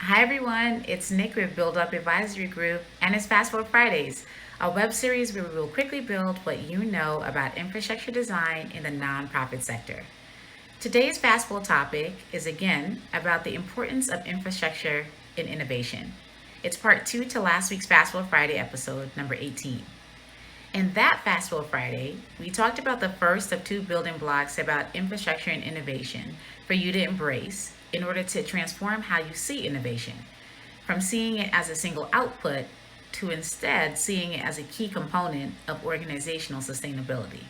Hi everyone, it's Nick with Build Up Advisory Group and it's Fast Forward Fridays, a web series where we will quickly build what you know about infrastructure design in the nonprofit sector. Today's Fast Forward topic is again about the importance of infrastructure in innovation. It's part 2 to last week's Fast Forward Friday episode, number 18. In that Fast Forward Friday, we talked about the first of 2 building blocks about infrastructure and innovation for you to embrace in order to transform how you see innovation, from seeing it as a single output to instead seeing it as a key component of organizational sustainability.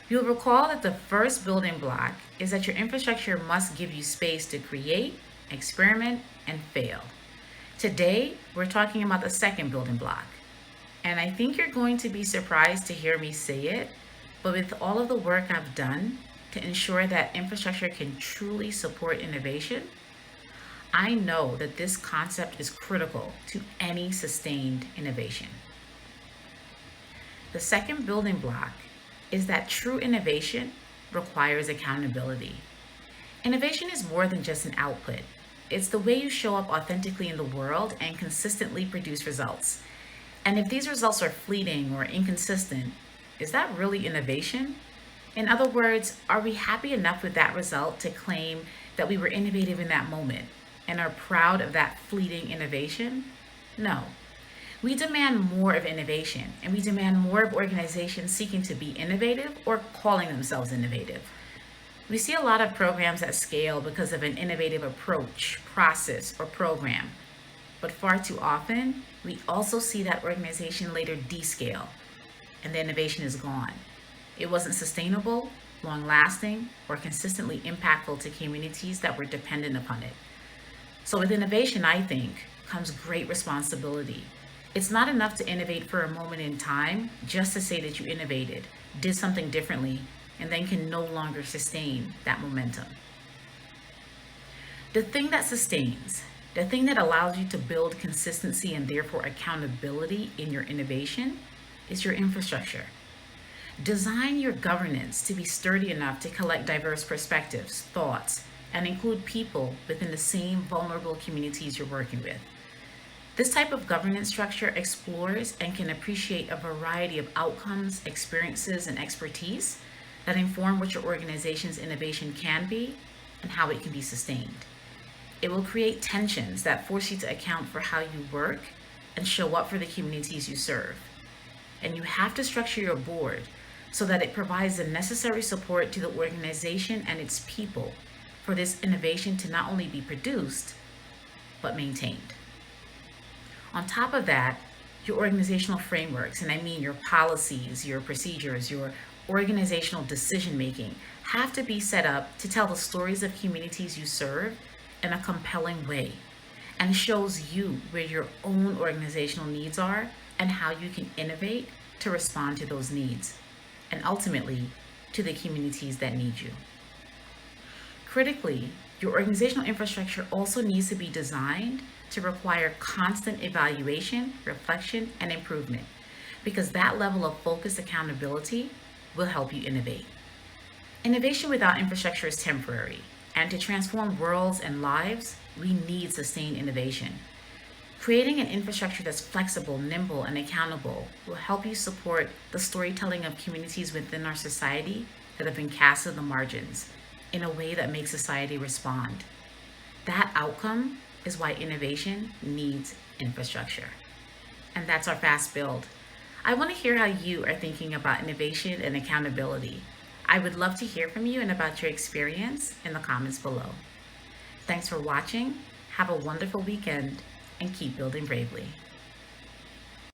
You'll recall that the first building block is that your infrastructure must give you space to create, experiment, and fail. Today, we're talking about the second building block. And I think you're going to be surprised to hear me say it, but with all of the work I've done to ensure that infrastructure can truly support innovation, I know that this concept is critical to any sustained innovation. The second building block is that true innovation requires accountability. Innovation is more than just an output. It's the way you show up authentically in the world and consistently produce results. And if these results are fleeting or inconsistent, is that really innovation? In other words, are we happy enough with that result to claim that we were innovative in that moment and are proud of that fleeting innovation? No. We demand more of innovation, and we demand more of organizations seeking to be innovative or calling themselves innovative. We see a lot of programs that scale because of an innovative approach, process, or program. But far too often, we also see that organization later descale, and the innovation is gone. It wasn't sustainable, long-lasting, or consistently impactful to communities that were dependent upon it. So with innovation, I think, comes great responsibility. It's not enough to innovate for a moment in time just to say that you innovated, did something differently, and then can no longer sustain that momentum. The thing that sustains, the thing that allows you to build consistency and therefore accountability in your innovation is your infrastructure. Design your governance to be sturdy enough to collect diverse perspectives, thoughts, and include people within the same vulnerable communities you're working with. This type of governance structure explores and can appreciate a variety of outcomes, experiences, and expertise that inform what your organization's innovation can be and how it can be sustained. It will create tensions that force you to account for how you work and show up for the communities you serve. And you have to structure your board so that it provides the necessary support to the organization and its people for this innovation to not only be produced, but maintained. On top of that, your organizational frameworks, and I mean your policies, your procedures, your organizational decision making, have to be set up to tell the stories of communities you serve in a compelling way and shows you where your own organizational needs are and how you can innovate to respond to those needs and ultimately to the communities that need you. Critically, your organizational infrastructure also needs to be designed to require constant evaluation, reflection, and improvement, because that level of focused accountability will help you innovate. Innovation without infrastructure is temporary, and to transform worlds and lives, we need sustained innovation. Creating an infrastructure that's flexible, nimble, and accountable will help you support the storytelling of communities within our society that have been cast to the margins in a way that makes society respond. That outcome is why innovation needs infrastructure. And that's our fast build. I want to hear how you are thinking about innovation and accountability. I would love to hear from you and about your experience in the comments below. Thanks for watching. Have a wonderful weekend and keep building bravely.